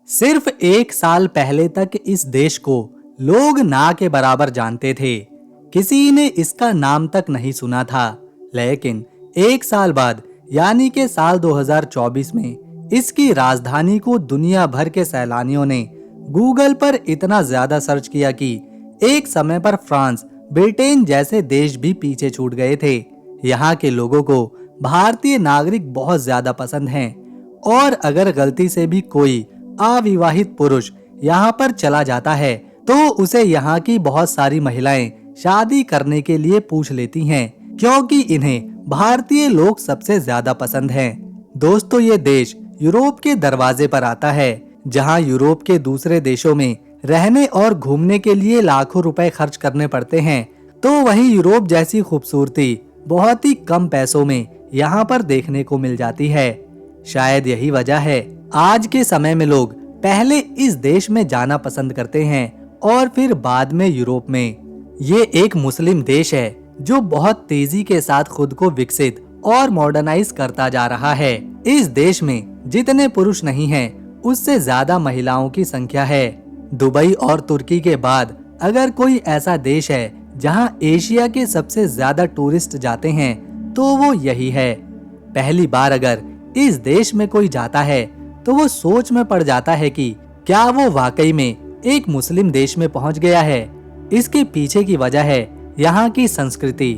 सिर्फ एक साल पहले तक इस देश को लोग ना के बराबर जानते थे। किसी ने इसका नाम तक नहीं सुना था। लेकिन एक साल बाद यानी कि साल 2024 में इसकी राजधानी को दुनिया भर के सैलानियों ने गूगल पर इतना ज्यादा सर्च किया कि एक समय पर फ्रांस, ब्रिटेन जैसे देश भी पीछे छूट गए थे। यहाँ के लोगों को भारतीय नागरिक बहुत ज्यादा पसंद हैं और अगर गलती से भी कोई अविवाहित पुरुष यहाँ पर चला जाता है तो उसे यहाँ की बहुत सारी महिलाएं शादी करने के लिए पूछ लेती हैं, क्योंकि इन्हें भारतीय लोग सबसे ज्यादा पसंद हैं। दोस्तों, ये देश यूरोप के दरवाजे पर आता है, जहाँ यूरोप के दूसरे देशों में रहने और घूमने के लिए लाखों रुपए खर्च करने पड़ते हैं, तो वहीं यूरोप जैसी खूबसूरती बहुत ही कम पैसों में यहाँ पर देखने को मिल जाती है। शायद यही वजह है आज के समय में लोग पहले इस देश में जाना पसंद करते हैं और फिर बाद में यूरोप में। ये एक मुस्लिम देश है जो बहुत तेजी के साथ खुद को विकसित और मॉडर्नाइज करता जा रहा है। इस देश में जितने पुरुष नहीं हैं, उससे ज्यादा महिलाओं की संख्या है। दुबई और तुर्की के बाद अगर कोई ऐसा देश है जहां एशिया के सबसे ज्यादा टूरिस्ट जाते हैं तो वो यही है। पहली बार अगर इस देश में कोई जाता है तो वो सोच में पड़ जाता है कि क्या वो वाकई में एक मुस्लिम देश में पहुंच गया है। इसके पीछे की वजह है यहाँ की संस्कृति।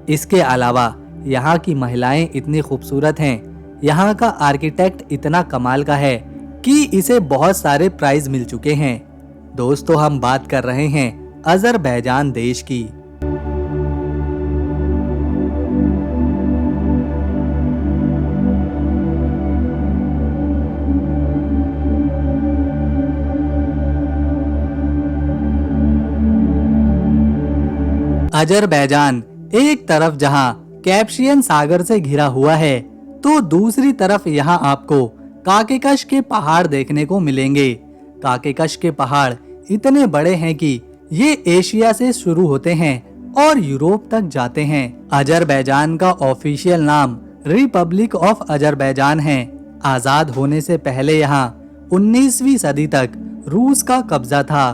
इसके अलावा यहाँ की महिलाएं इतनी खूबसूरत हैं, यहाँ का आर्किटेक्ट इतना कमाल का है कि इसे बहुत सारे प्राइज मिल चुके हैं। दोस्तों, हम बात कर रहे हैं अजरबैजान देश की। अजरबैजान एक तरफ जहां कैस्पियन सागर से घिरा हुआ है, तो दूसरी तरफ यहां आपको काकेकश के पहाड़ देखने को मिलेंगे। काकेकश के पहाड़ इतने बड़े हैं कि ये एशिया से शुरू होते हैं और यूरोप तक जाते हैं। अजरबैजान का ऑफिशियल नाम रिपब्लिक ऑफ अजरबैजान है। आजाद होने से पहले यहाँ 19वीं सदी तक रूस का कब्जा था।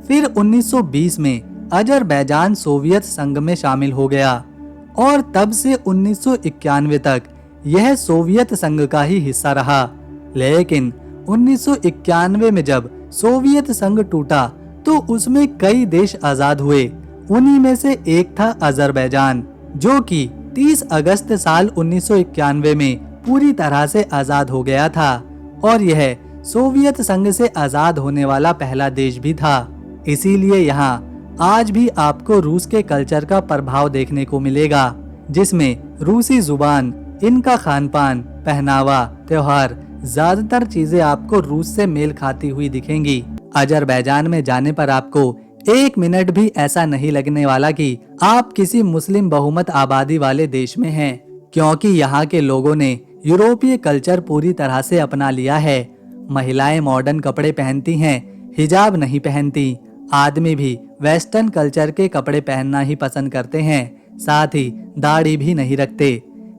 फिर 1920 में अजरबैजान सोवियत संघ में शामिल हो गया और तब से 1991 तक यह सोवियत संघ का ही हिस्सा रहा। लेकिन 1991 में जब सोवियत संघ टूटा तो उसमें कई देश आजाद हुए। उन्हीं में से एक था अजरबैजान, जो कि 30 अगस्त साल 1991 में पूरी तरह से आजाद हो गया था और यह सोवियत संघ से आजाद होने वाला पहला देश भी था। इसीलिए यहाँ आज भी आपको रूस के कल्चर का प्रभाव देखने को मिलेगा, जिसमें रूसी जुबान, इनका खानपान, पहनावा, त्योहार, ज्यादातर चीजें आपको रूस से मेल खाती हुई दिखेंगी। अजरबैजान में जाने पर आपको एक मिनट भी ऐसा नहीं लगने वाला कि आप किसी मुस्लिम बहुमत आबादी वाले देश में हैं, क्योंकि यहाँ के लोगों ने यूरोपीय कल्चर पूरी तरह से अपना लिया है। महिलाएं मॉडर्न कपड़े पहनती हैं, हिजाब नहीं पहनती। आदमी भी वेस्टर्न कल्चर के कपड़े पहनना ही पसंद करते हैं, साथ ही दाढ़ी भी नहीं रखते।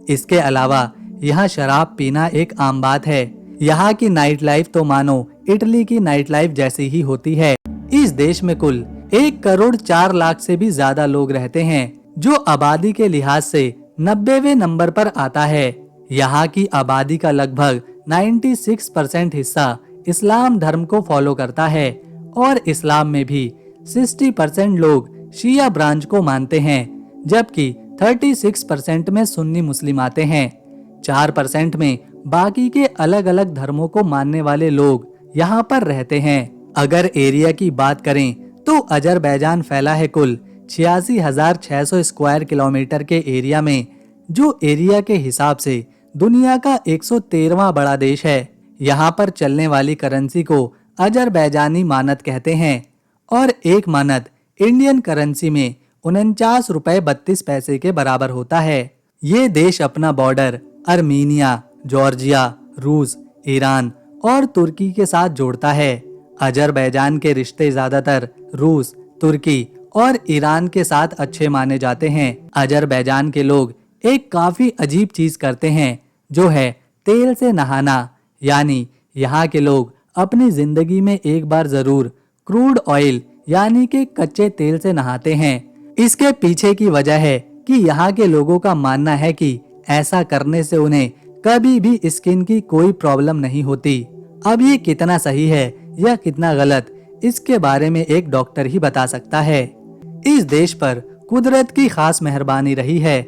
इसके अलावा यहाँ शराब पीना एक आम बात है। यहाँ की नाइट लाइफ तो मानो इटली की नाइट लाइफ जैसी ही होती है। इस देश में कुल 1 करोड़ 4 लाख से भी ज्यादा लोग रहते हैं, जो आबादी के लिहाज से 90वें नंबर पर आता है। यहाँ की आबादी का लगभग 96% हिस्सा इस्लाम धर्म को फॉलो करता है और इस्लाम में भी 60% लोग शिया ब्रांच को मानते हैं, जबकि 36% में सुन्नी मुस्लिम आते हैं। 4% में बाकी के अलग अलग धर्मों को मानने वाले लोग यहाँ पर रहते हैं। अगर एरिया की बात करें तो अजरबैजान फैला है कुल 86,600 स्क्वायर किलोमीटर के एरिया में, जो एरिया के हिसाब से दुनिया का 113वां बड़ा देश है। यहाँ पर चलने वाली करेंसी को अजरबैजानी मानत कहते हैं और एक मानत इंडियन करेंसी में 49 रुपए 32 पैसे के बराबर होता है। ये देश अपना बॉर्डर अर्मीनिया, जॉर्जिया, रूस, ईरान और तुर्की के साथ जोड़ता है। अजरबैजान के रिश्ते ज्यादातर रूस, तुर्की और ईरान के साथ अच्छे माने जाते हैं। अजरबैजान के लोग एक काफी अजीब चीज करते हैं, जो है तेल से नहाना। यानी यहाँ के लोग अपनी जिंदगी में एक बार जरूर क्रूड ऑयल यानी कि कच्चे तेल से नहाते हैं। इसके पीछे की वजह है कि यहाँ के लोगों का मानना है कि ऐसा करने से उन्हें कभी भी स्किन की कोई प्रॉब्लम नहीं होती। अब ये कितना सही है या कितना गलत, इसके बारे में एक डॉक्टर ही बता सकता है। इस देश पर कुदरत की खास मेहरबानी रही है,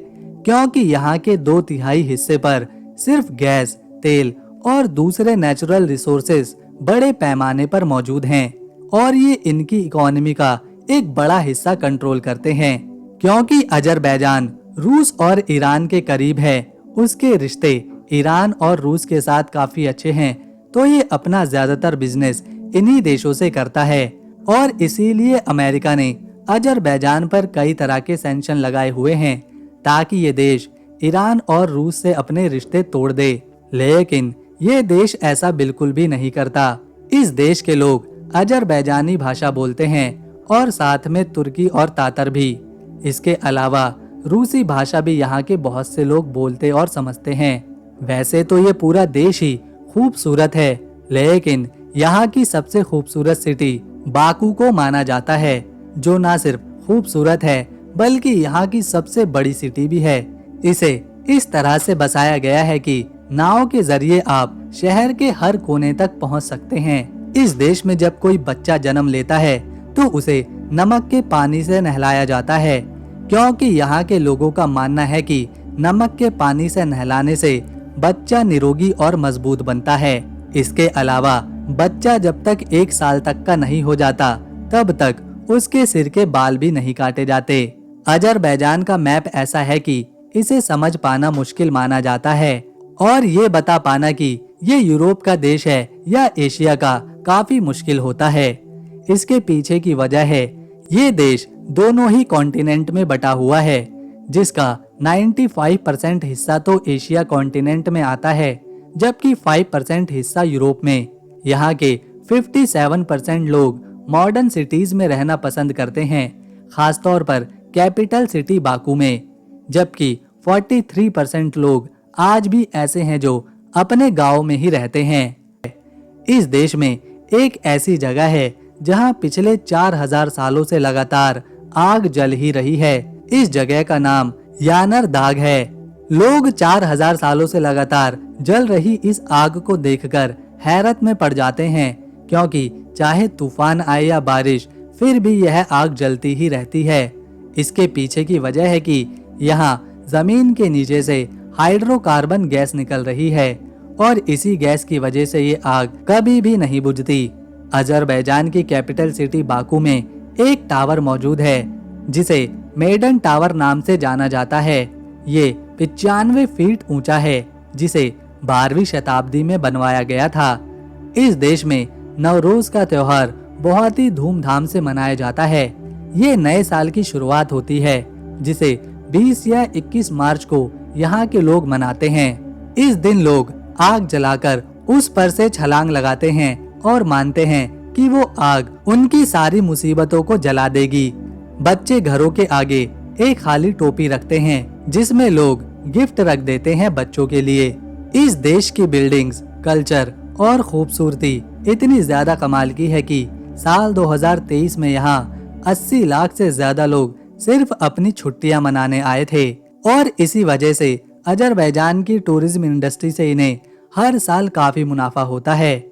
क्योंकि यहाँ के 2/3 हिस्से पर सिर्फ गैस, तेल और दूसरे नेचुरल रिसोर्सेज बड़े पैमाने पर मौजूद हैं और ये इनकी इकोनॉमी का एक बड़ा हिस्सा कंट्रोल करते हैं। क्योंकि अजरबैजान रूस और ईरान के करीब है, उसके रिश्ते ईरान और रूस के साथ काफी अच्छे हैं, तो ये अपना ज्यादातर बिजनेस इन्हीं देशों से करता है और इसीलिए अमेरिका ने अजरबैजान पर कई तरह के सैंक्शन लगाए हुए हैं ताकि ये देश ईरान और रूस से अपने रिश्ते तोड़ दे। लेकिन ये देश ऐसा बिल्कुल भी नहीं करता। इस देश के लोग अजरबैजानी भाषा बोलते हैं और साथ में तुर्की और तातर भी। इसके अलावा रूसी भाषा भी यहाँ के बहुत से लोग बोलते और समझते हैं। वैसे तो ये पूरा देश ही खूबसूरत है, लेकिन यहाँ की सबसे खूबसूरत सिटी बाकू को माना जाता है, जो ना सिर्फ खूबसूरत है बल्कि यहाँ की सबसे बड़ी सिटी भी है। इसे इस तरह से बसाया गया है कि नाव के जरिए आप शहर के हर कोने तक पहुँच सकते हैं। इस देश में जब कोई बच्चा जन्म लेता है तो उसे नमक के पानी से नहलाया जाता है, क्योंकि यहाँ के लोगों का मानना है कि नमक के पानी से नहलाने से बच्चा निरोगी और मजबूत बनता है। इसके अलावा बच्चा जब तक 1 साल तक का नहीं हो जाता तब तक उसके सिर के बाल भी नहीं काटे जाते। अजरबैजान का मैप ऐसा है कि इसे समझ पाना मुश्किल माना जाता है और ये बता पाना कि ये यूरोप का देश है या एशिया का काफी मुश्किल होता है। इसके पीछे की वजह है ये देश दोनों ही कॉन्टिनेंट में बटा हुआ है, जिसका 95% हिस्सा तो एशिया कॉन्टिनेंट में आता है जबकि 5% हिस्सा यूरोप में। यहाँ के 57% लोग मॉडर्न सिटीज में रहना पसंद करते हैं, खासतौर पर कैपिटल सिटी बाकू में, जबकि 43% लोग आज भी ऐसे हैं जो अपने गांव में ही रहते हैं। इस देश में एक ऐसी जगह है जहां पिछले 4000 सालों से लगातार आग जल ही रही है। इस जगह का नाम यानर दाग है। लोग 4000 सालों से लगातार जल रही इस आग को देखकर हैरत में पड़ जाते हैं, क्योंकि चाहे तूफान आए या बारिश फिर भी यह आग जलती ही रहती है। इसके पीछे की वजह है कि यहाँ जमीन के नीचे से हाइड्रोकार्बन गैस निकल रही है और इसी गैस की वजह से ये आग कभी भी नहीं बुझती। अजरबैजान की कैपिटल सिटी बाकू में एक टावर मौजूद है जिसे मेडन टावर नाम से जाना जाता है। ये 95 फीट ऊंचा है, जिसे 12वीं शताब्दी में बनवाया गया था। इस देश में नवरोज का त्योहार बहुत ही धूमधाम से मनाया जाता है। ये नए साल की शुरुआत होती है जिसे 20 या 21 मार्च को यहाँ के लोग मनाते हैं। इस दिन लोग आग जलाकर उस पर से छलांग लगाते हैं और मानते हैं कि वो आग उनकी सारी मुसीबतों को जला देगी। बच्चे घरों के आगे एक खाली टोपी रखते हैं जिसमें लोग गिफ्ट रख देते हैं बच्चों के लिए। इस देश की बिल्डिंग्स, कल्चर और खूबसूरती इतनी ज्यादा कमाल की है कि साल 2023 में यहाँ 80 लाख से ज्यादा लोग सिर्फ अपनी छुट्टियां मनाने आए थे और इसी वजह से अजरबैजान की टूरिज्म इंडस्ट्री से इन्हें हर साल काफी मुनाफा होता है।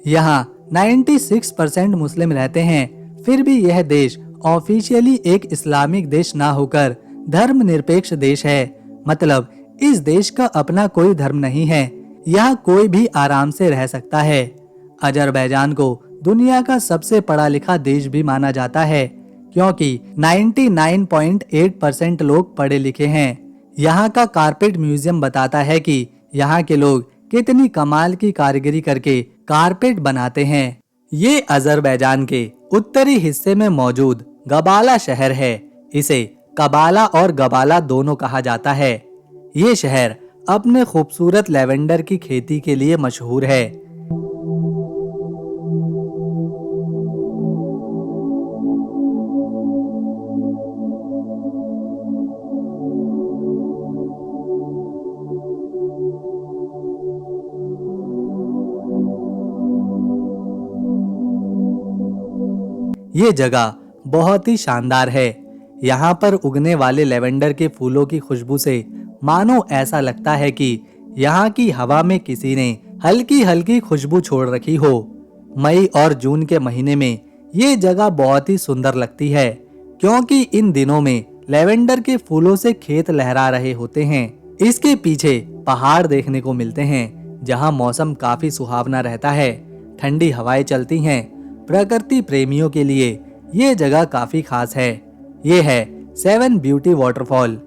यहाँ 96% मुस्लिम रहते हैं, फिर भी यह देश ऑफिशियली एक इस्लामिक देश ना होकर धर्मनिरपेक्ष देश है। मतलब इस देश का अपना कोई धर्म नहीं है, यहाँ कोई भी आराम से रह सकता है। अजरबैजान को दुनिया का सबसे पढ़ा लिखा देश भी माना जाता है, क्योंकि 99.8% लोग पढ़े लिखे हैं। यहाँ का कारपेट म्यूजियम बताता है कि यहाँ के लोग कितनी कमाल की कारीगरी करके कारपेट बनाते हैं। ये अजरबैजान के उत्तरी हिस्से में मौजूद गबाला शहर है। इसे कबाला और गबाला दोनों कहा जाता है। ये शहर अपने खूबसूरत लेवेंडर की खेती के लिए मशहूर है। ये जगह बहुत ही शानदार है। यहाँ पर उगने वाले लेवेंडर के फूलों की खुशबू से मानो ऐसा लगता है कि यहाँ की हवा में किसी ने हल्की हल्की खुशबू छोड़ रखी हो। मई और जून के महीने में ये जगह बहुत ही सुंदर लगती है, क्योंकि इन दिनों में लेवेंडर के फूलों से खेत लहरा रहे होते हैं। इसके पीछे पहाड़ देखने को मिलते हैं, जहाँ मौसम काफी सुहावना रहता है, ठंडी हवाएं चलती हैं। प्रकृति प्रेमियों के लिए ये जगह काफी खास है। ये है सेवन ब्यूटी वाटरफॉल।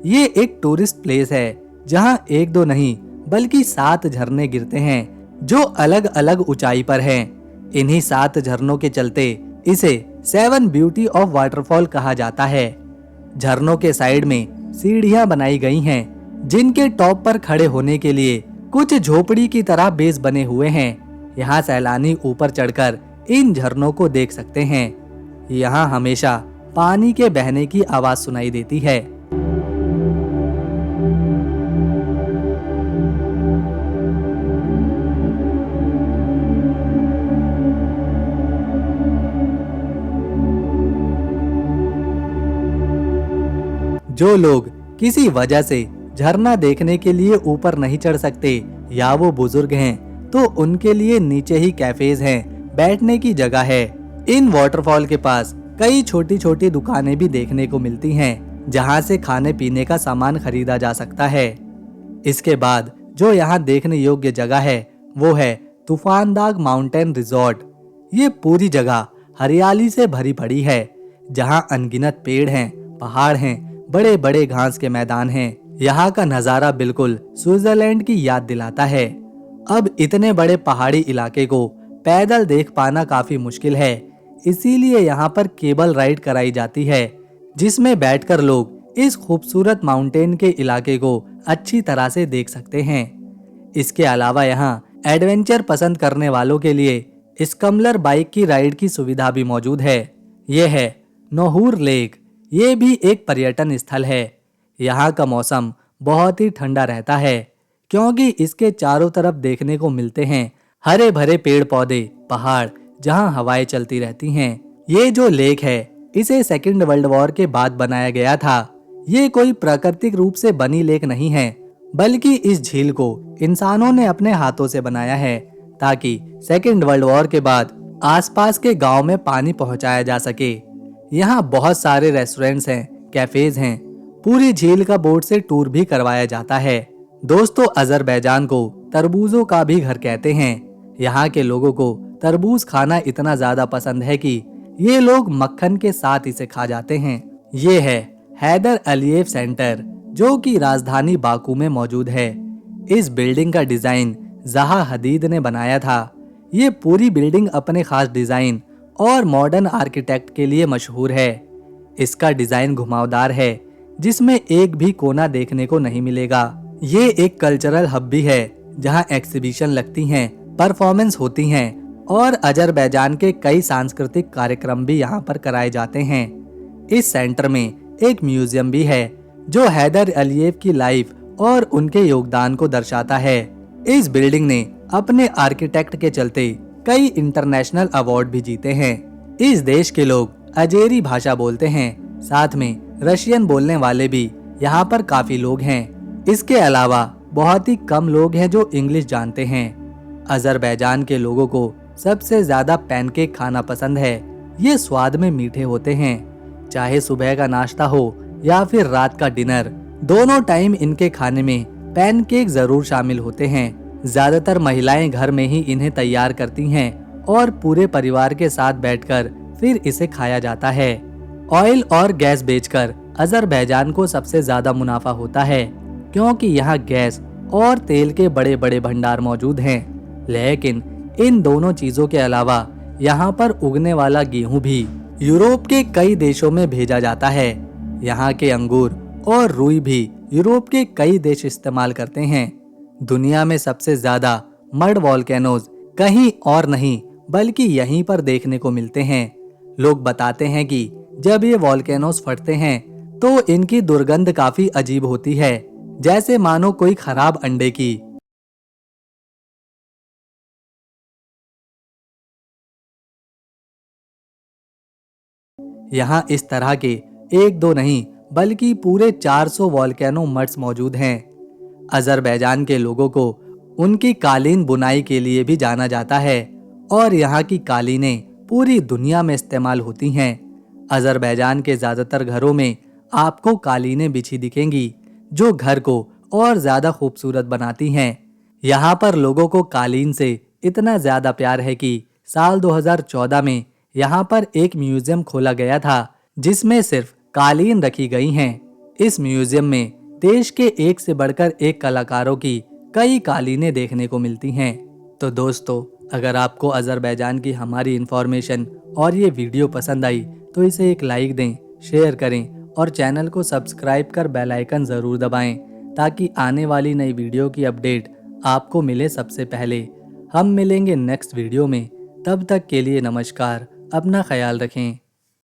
ये एक टूरिस्ट प्लेस है, जहाँ एक दो नहीं बल्कि 7 झरने गिरते हैं, जो अलग अलग ऊंचाई पर हैं। इन्हीं 7 झरनों के चलते इसे 7 ब्यूटी ऑफ वाटरफॉल कहा जाता है। झरनों के साइड में सीढ़ियां बनाई गई हैं, जिनके टॉप पर खड़े होने के लिए कुछ झोपड़ी की तरह बेस बने हुए हैं। यहाँ सैलानी ऊपर चढ़कर इन झरनों को देख सकते हैं। यहाँ हमेशा पानी के बहने की आवाज सुनाई देती है। जो लोग किसी वजह से झरना देखने के लिए ऊपर नहीं चढ़ सकते या वो बुजुर्ग हैं, तो उनके लिए नीचे ही कैफेज हैं, बैठने की जगह है। इन वाटरफॉल के पास कई छोटी छोटी दुकानें भी देखने को मिलती हैं, जहां से खाने पीने का सामान खरीदा जा सकता है। इसके बाद जो यहाँ देखने योग्य जगह है वो है तूफानदाग माउंटेन रिजॉर्ट। ये पूरी जगह हरियाली से भरी पड़ी है, जहाँ अनगिनत पेड़ हैं, पहाड़ हैं, बड़े बड़े घास के मैदान हैं। यहाँ का नजारा बिल्कुल स्विट्जरलैंड की याद दिलाता है। अब इतने बड़े पहाड़ी इलाके को पैदल देख पाना काफी मुश्किल है, इसीलिए यहाँ पर केबल राइड कराई जाती है, जिसमें बैठकर लोग इस खूबसूरत माउंटेन के इलाके को अच्छी तरह से देख सकते हैं। इसके अलावा यहाँ एडवेंचर पसंद करने वालों के लिए स्कम्बलर बाइक की राइड की सुविधा भी मौजूद है। ये है नोहूर लेक। ये भी एक पर्यटन स्थल है। यहाँ का मौसम बहुत ही ठंडा रहता है, क्योंकि इसके चारों तरफ देखने को मिलते हैं हरे भरे पेड़ पौधे, पहाड़, जहाँ हवाएं चलती रहती हैं। ये जो लेक है, इसे सेकेंड वर्ल्ड वॉर के बाद बनाया गया था। ये कोई प्राकृतिक रूप से बनी लेक नहीं है, बल्कि इस झील को इंसानों ने अपने हाथों से बनाया है, ताकि सेकेंड वर्ल्ड वॉर के बाद आसपास के गांव में पानी पहुंचाया जा सके। यहाँ बहुत सारे रेस्टोरेंट्स हैं, कैफेज हैं। पूरी झील का बोट से टूर भी करवाया जाता है। दोस्तों, अजरबैजान को तरबूजों का भी घर कहते हैं। यहाँ के लोगों को तरबूज खाना इतना ज्यादा पसंद है कि ये लोग मक्खन के साथ इसे खा जाते हैं। ये है हैदर अलीयेव सेंटर, जो कि राजधानी बाकू में मौजूद है। इस बिल्डिंग का डिजाइन ज़हा हदीद ने बनाया था। ये पूरी बिल्डिंग अपने खास डिजाइन और मॉडर्न आर्किटेक्ट के लिए मशहूर है। इसका डिजाइन घुमावदार है, जिसमें एक भी कोना देखने को नहीं मिलेगा। ये एक कल्चरल हब भी है, जहां एग्जीबिशन लगती हैं, परफॉर्मेंस होती हैं और अजरबैजान के कई सांस्कृतिक कार्यक्रम भी यहाँ पर कराए जाते हैं। इस सेंटर में एक म्यूजियम भी है, जो हैदर अलीयेव की लाइफ और उनके योगदान को दर्शाता है। इस बिल्डिंग ने अपने आर्किटेक्ट के चलते कई इंटरनेशनल अवार्ड भी जीते हैं। इस देश के लोग अजेरी भाषा बोलते हैं, साथ में रशियन बोलने वाले भी यहाँ पर काफी लोग हैं। इसके अलावा बहुत ही कम लोग हैं जो इंग्लिश जानते हैं। अजरबैजान के लोगों को सबसे ज्यादा पैनकेक खाना पसंद है। ये स्वाद में मीठे होते हैं। चाहे सुबह का नाश्ता हो या फिर रात का डिनर, दोनों टाइम इनके खाने में पैनकेक जरूर शामिल होते हैं। ज्यादातर महिलाएं घर में ही इन्हें तैयार करती हैं और पूरे परिवार के साथ बैठकर फिर इसे खाया जाता है। ऑयल और गैस बेचकर अजरबैजान को सबसे ज्यादा मुनाफा होता है, क्योंकि यहाँ गैस और तेल के बड़े बड़े भंडार मौजूद हैं। लेकिन इन दोनों चीजों के अलावा यहाँ पर उगने वाला गेहूं भी यूरोप के कई देशों में भेजा जाता है। यहाँ के अंगूर और रुई भी यूरोप के कई देश इस्तेमाल करते हैं। दुनिया में सबसे ज्यादा मड वॉल्केनोज कहीं और नहीं बल्कि यहीं पर देखने को मिलते हैं। लोग बताते हैं कि जब ये वॉल्केनोज फटते हैं तो इनकी दुर्गंध काफी अजीब होती है, जैसे मानो कोई खराब अंडे की। यहाँ इस तरह के एक दो नहीं बल्कि पूरे 400 वोल्केनो मट्स मौजूद हैं। अजरबैजान के लोगों को उनकी कालीन बुनाई के लिए भी जाना जाता है और यहाँ की कालीनें पूरी दुनिया में इस्तेमाल होती हैं। अजरबैजान के ज्यादातर घरों में आपको कालीनें बिछी दिखेंगी जो घर को और ज्यादा खूबसूरत बनाती हैं। यहाँ पर लोगों को कालीन से इतना ज्यादा प्यार है कि साल 2014 में यहाँ पर एक म्यूजियम खोला गया था जिसमें सिर्फ कालीन रखी गई हैं। इस म्यूजियम में देश के एक से बढ़कर एक कलाकारों की कई कालीनें देखने को मिलती हैं। तो दोस्तों, अगर आपको अजरबैजान की हमारी इन्फॉर्मेशन और ये वीडियो पसंद आई तो इसे एक लाइक दें, शेयर करें और चैनल को सब्सक्राइब कर बेल आइकन ज़रूर दबाएं ताकि आने वाली नई वीडियो की अपडेट आपको मिले सबसे पहले। हम मिलेंगे नेक्स्ट वीडियो में, तब तक के लिए नमस्कार, अपना ख्याल रखें।